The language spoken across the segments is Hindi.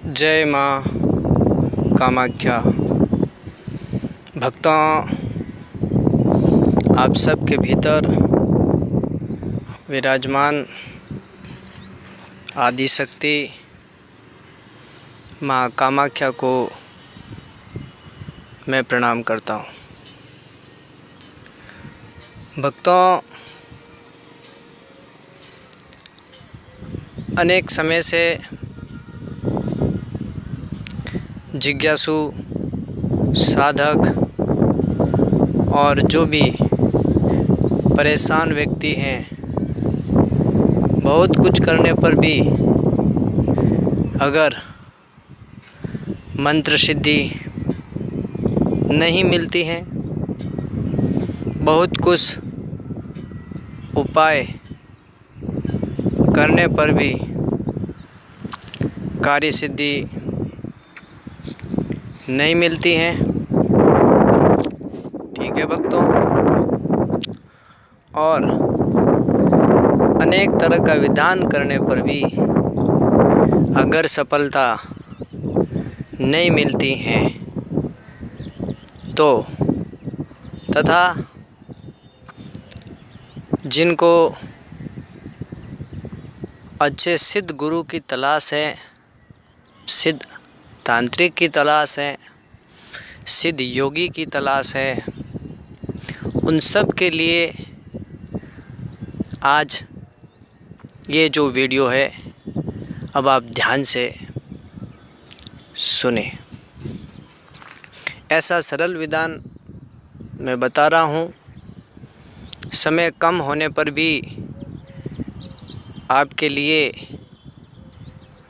जय माँ कामाख्या। भक्तों, आप सबके भीतर विराजमान आदि शक्ति माँ कामाख्या को मैं प्रणाम करता हूँ। भक्तों, अनेक समय से जिज्ञासु साधक और जो भी परेशान व्यक्ति हैं, बहुत कुछ करने पर भी अगर मंत्र सिद्धि नहीं मिलती है, बहुत कुछ उपाय करने पर भी कार्य सिद्धि नहीं मिलती हैं। ठीक है भक्तों, और अनेक तरह का विधान करने पर भी अगर सफलता नहीं मिलती है तो तथा जिनको अच्छे सिद्ध गुरु की तलाश है, सिद्ध तांत्रिक की तलाश है, सिद्ध योगी की तलाश है, उन सब के लिए आज ये जो वीडियो है, अब आप ध्यान से सुने। ऐसा सरल विधान मैं बता रहा हूँ। समय कम होने पर भी आपके लिए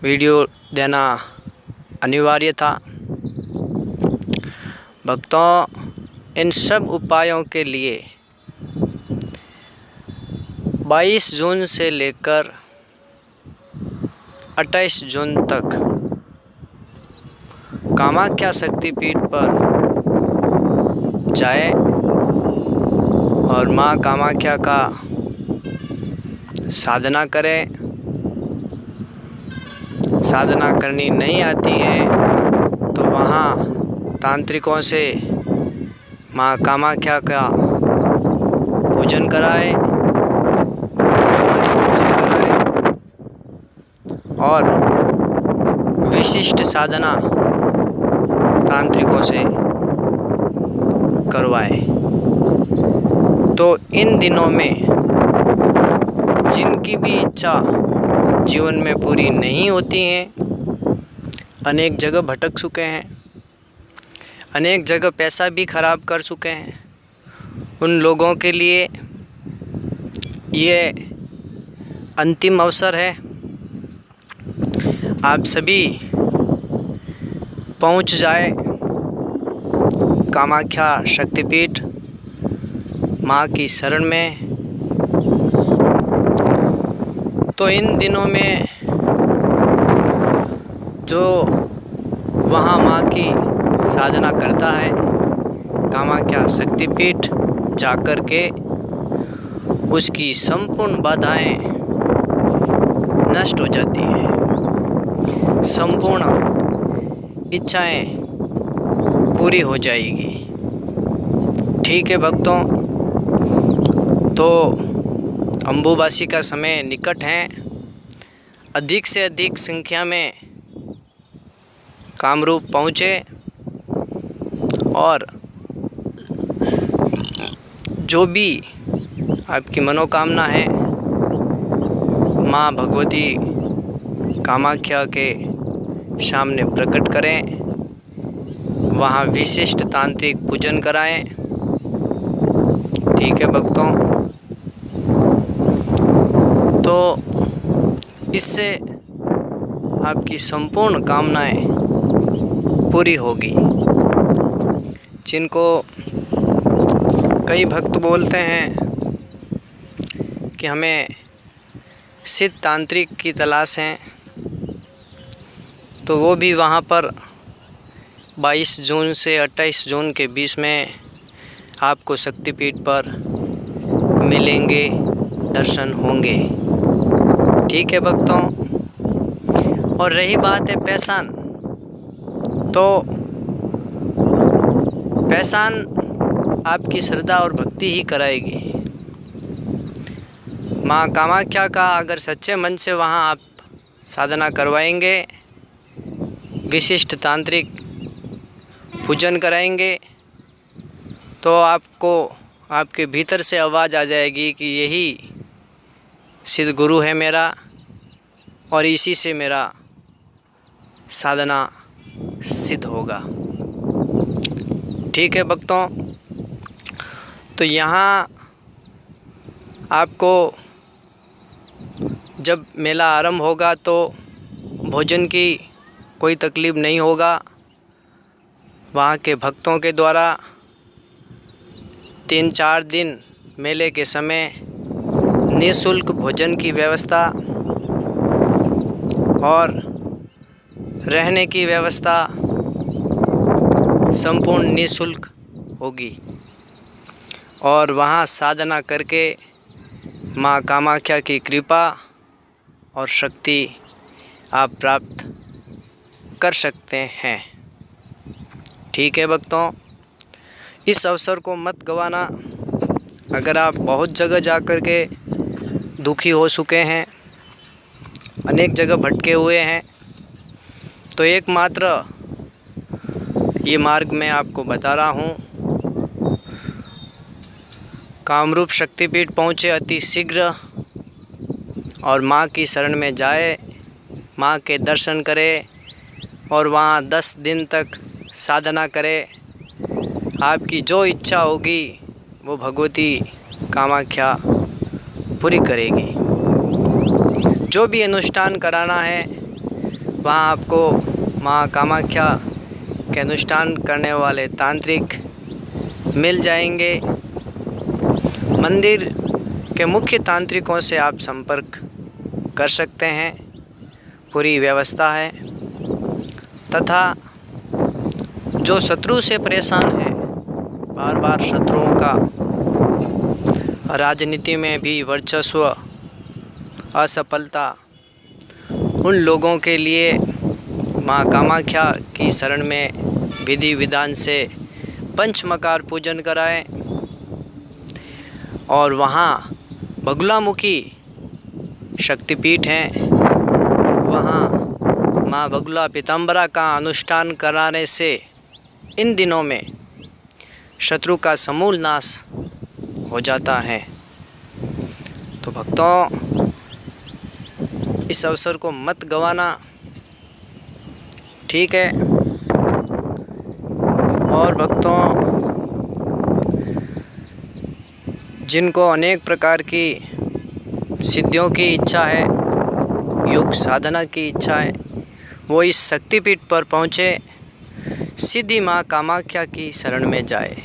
वीडियो देना अनिवार्य था। भक्तों, इन सब उपायों के लिए 22 जून से लेकर 28 जून तक कामाख्या शक्तिपीठ पर जाएं और माँ कामाख्या का साधना करें। साधना करनी नहीं आती है तो वहाँ तांत्रिकों से माँ कामाख्या का पूजन कराएं और विशिष्ट साधना तांत्रिकों से करवाएं। तो इन दिनों में जिनकी भी इच्छा जीवन में पूरी नहीं होती हैं, अनेक जगह भटक चुके हैं, अनेक जगह पैसा भी खराब कर चुके हैं, उन लोगों के लिए ये अंतिम अवसर है। आप सभी पहुंच जाए कामाख्या शक्तिपीठ माँ की शरण में। तो इन दिनों में जो वहाँ माँ की साधना करता है, कामाख्या शक्तिपीठ जाकर के उसकी संपूर्ण बाधाएं नष्ट हो जाती हैं, संपूर्ण इच्छाएं पूरी हो जाएगी। ठीक है भक्तों, तो अम्बुबासी का समय निकट है। अधिक से अधिक संख्या में कामरूप पहुँचे और जो भी आपकी मनोकामना है माँ भगवती कामाख्या के सामने प्रकट करें। वहाँ विशिष्ट तांत्रिक पूजन कराएं। ठीक है भक्तों, तो इससे आपकी संपूर्ण कामनाएं पूरी होगी। जिनको कई भक्त बोलते हैं कि हमें सिद्ध तांत्रिक की तलाश है, तो वो भी वहाँ पर 22 जून से 28 जून के बीच में आपको शक्तिपीठ पर मिलेंगे, दर्शन होंगे। ठीक है भक्तों, और रही बात है पैसा, तो पहचान आपकी श्रद्धा और भक्ति ही कराएगी। माँ कामाख्या का अगर सच्चे मन से वहाँ आप साधना करवाएंगे, विशिष्ट तांत्रिक पूजन कराएंगे, तो आपको आपके भीतर से आवाज़ आ जाएगी कि यही सिद्ध गुरु है मेरा और इसी से मेरा साधना सिद्ध होगा। ठीक है भक्तों, तो यहाँ आपको जब मेला आरंभ होगा तो भोजन की कोई तकलीफ़ नहीं होगा। वहाँ के भक्तों के द्वारा 3-4 दिन मेले के समय निःशुल्क भोजन की व्यवस्था और रहने की व्यवस्था संपूर्ण निःशुल्क होगी और वहाँ साधना करके माँ कामाख्या की कृपा और शक्ति आप प्राप्त कर सकते हैं। ठीक है भक्तों, इस अवसर को मत गंवाना। अगर आप बहुत जगह जा कर के दुखी हो चुके हैं, अनेक जगह भटके हुए हैं, तो एकमात्र ये मार्ग मैं आपको बता रहा हूँ। कामरूप शक्तिपीठ पहुँचे अति शीघ्र और माँ की शरण में जाए, माँ के दर्शन करे और वहाँ 10 दिन तक साधना करे। आपकी जो इच्छा होगी वो भगवती कामाख्या पूरी करेगी। जो भी अनुष्ठान कराना है वहाँ आपको माँ कामाख्या के अनुष्ठान करने वाले तांत्रिक मिल जाएंगे। मंदिर के मुख्य तांत्रिकों से आप संपर्क कर सकते हैं, पूरी व्यवस्था है। तथा जो शत्रु से परेशान है, बार बार शत्रुओं का राजनीति में भी वर्चस्व, असफलता, उन लोगों के लिए माँ कामाख्या की शरण में विधि विधान से पंचमकार पूजन कराएं और वहाँ बगुलामुखी शक्तिपीठ हैं, वहाँ माँ बगुला पीताम्बरा का अनुष्ठान कराने से इन दिनों में शत्रु का समूल नाश हो जाता है। तो भक्तों, इस अवसर को मत गंवाना। ठीक है। और भक्तों, जिनको अनेक प्रकार की सिद्धियों की इच्छा है, योग साधना की इच्छा है, वो इस शक्तिपीठ पर पहुँचे, सीधी माँ कामाख्या की शरण में जाए।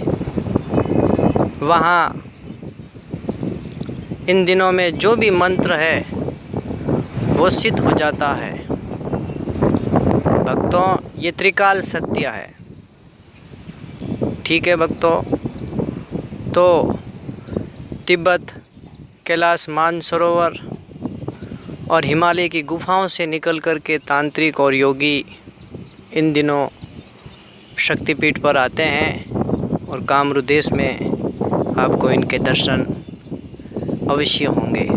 वहाँ इन दिनों में जो भी मंत्र है वो सिद्ध हो जाता है। भक्तों, ये त्रिकाल सत्य है। ठीक है भक्तों, तो तिब्बत, कैलाश मानसरोवर और हिमालय की गुफाओं से निकल कर के तांत्रिक और योगी इन दिनों शक्तिपीठ पर आते हैं और कामरूप देश में आपको इनके दर्शन अवश्य होंगे।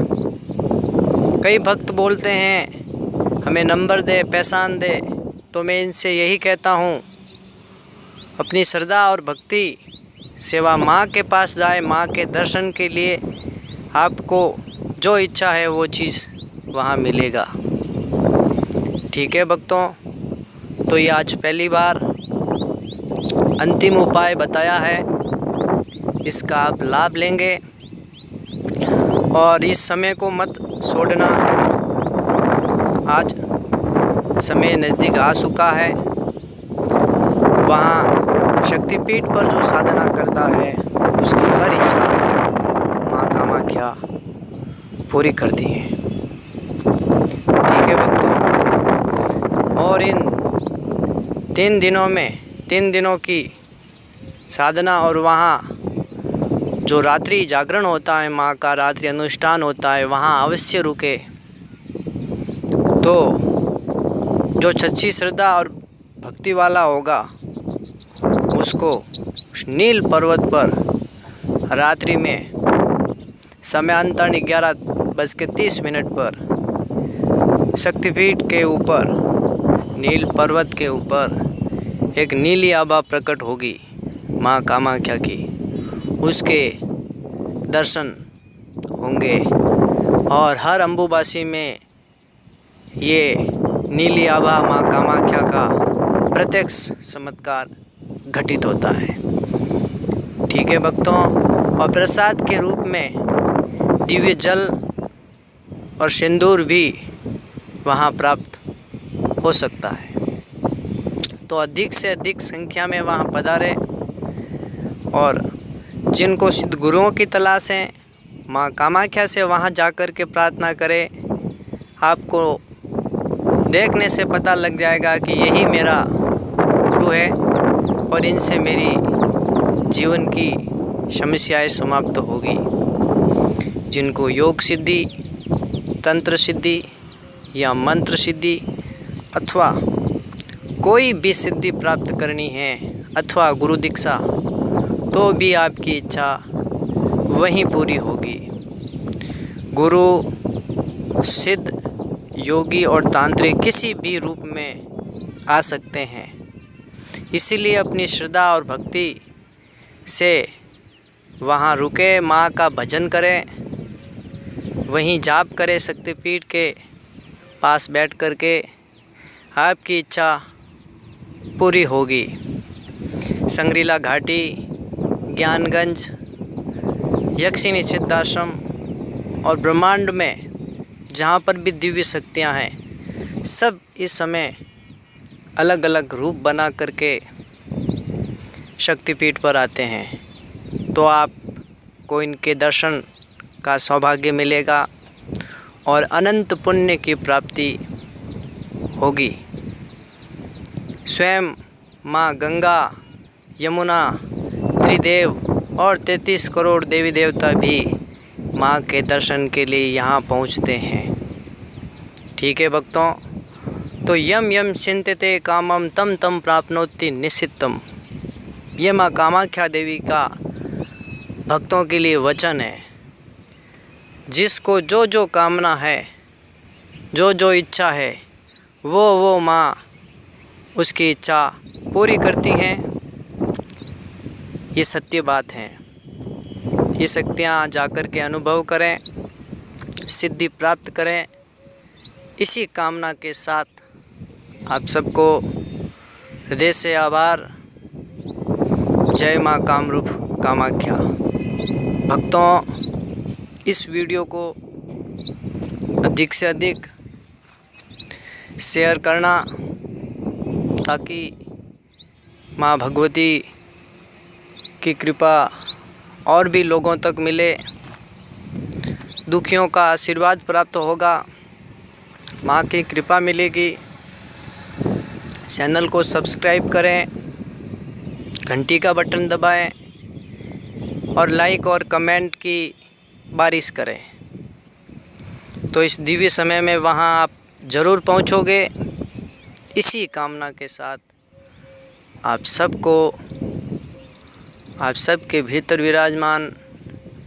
कई भक्त बोलते हैं हमें नंबर दे, पहचान दे, तो मैं इनसे यही कहता हूँ, अपनी श्रद्धा और भक्ति सेवा माँ के पास जाए। माँ के दर्शन के लिए आपको जो इच्छा है वो चीज़ वहाँ मिलेगा। ठीक है भक्तों, तो ये आज पहली बार अंतिम उपाय बताया है, इसका आप लाभ लेंगे और इस समय को मत छोड़ना। आज समय नज़दीक आ चुका है। वहाँ शक्तिपीठ पर जो साधना करता है उसकी हर इच्छा माँ कामाख्या पूरी करती है। ठीक है भक्तों, और इन 3 दिनों में 3 दिनों की साधना और वहाँ जो रात्रि जागरण होता है, माँ का रात्रि अनुष्ठान होता है, वहाँ अवश्य रुके। तो जो सच्ची श्रद्धा और भक्ति वाला होगा उसको नील पर्वत पर रात्रि में समयांतर 11:30 पर शक्तिपीठ के ऊपर नील पर्वत के ऊपर एक नीली आभा प्रकट होगी माँ कामाख्या की। उसके दर्शन होंगे और हर अम्बुबासी में ये नीली आभा माँ कामाख्या का प्रत्यक्ष चमत्कार घटित होता है। ठीक है भक्तों, और प्रसाद के रूप में दिव्य जल और सिंदूर भी वहाँ प्राप्त हो सकता है। तो अधिक से अधिक संख्या में वहाँ पधारें और जिनको सिद्ध गुरुओं की तलाश है माँ कामाख्या से वहाँ जाकर के प्रार्थना करें। आपको देखने से पता लग जाएगा कि यही मेरा गुरु है और इनसे मेरी जीवन की समस्याएं समाप्त होगी। जिनको योग सिद्धि, तंत्र सिद्धि या मंत्र सिद्धि अथवा कोई भी सिद्धि प्राप्त करनी है अथवा गुरु दीक्षा, तो भी आपकी इच्छा वहीं पूरी होगी। गुरु सिद्ध, योगी और तांत्रिक किसी भी रूप में आ सकते हैं। इसीलिए अपनी श्रद्धा और भक्ति से वहाँ रुके, माँ का भजन करें, वहीं जाप करें। शक्तिपीठ के पास बैठ कर के आपकी इच्छा पूरी होगी। संग्रीला घाटी, ज्ञानगंज, यक्षिणी सिद्धाश्रम और ब्रह्मांड में जहाँ पर भी दिव्य शक्तियाँ हैं, सब इस समय अलग अलग रूप बना करके शक्तिपीठ पर आते हैं। तो आपको इनके दर्शन का सौभाग्य मिलेगा और अनंत पुण्य की प्राप्ति होगी। स्वयं माँ गंगा, यमुना, त्रिदेव और 33 करोड़ देवी देवता भी माँ के दर्शन के लिए यहाँ पहुँचते हैं। ठीक है भक्तों, तो यम यम चिंतते कामम तम तम प्राप्नोति निश्चितम, ये माँ कामाख्या देवी का भक्तों के लिए वचन है। जिसको जो जो कामना है, जो जो इच्छा है, वो माँ उसकी इच्छा पूरी करती हैं। ये सत्य बात है। ये शक्तियाँ जाकर के अनुभव करें, सिद्धि प्राप्त करें। इसी कामना के साथ आप सबको हृदय से आभार। जय माँ कामरूप कामाख्या। भक्तों, इस वीडियो को अधिक से अधिक शेयर करना ताकि माँ भगवती की कृपा और भी लोगों तक मिले, दुखियों का आशीर्वाद प्राप्त होगा, माँ की कृपा मिलेगी। चैनल को सब्सक्राइब करें, घंटी का बटन दबाएं और लाइक और कमेंट की बारिश करें। तो इस दिव्य समय में वहाँ आप ज़रूर पहुँचोगे। इसी कामना के साथ आप सबके भीतर विराजमान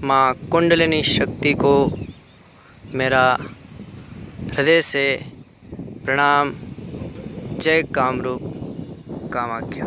माँ कुंडलिनी शक्ति को मेरा हृदय से प्रणाम। जय कामरूप कामाख्या।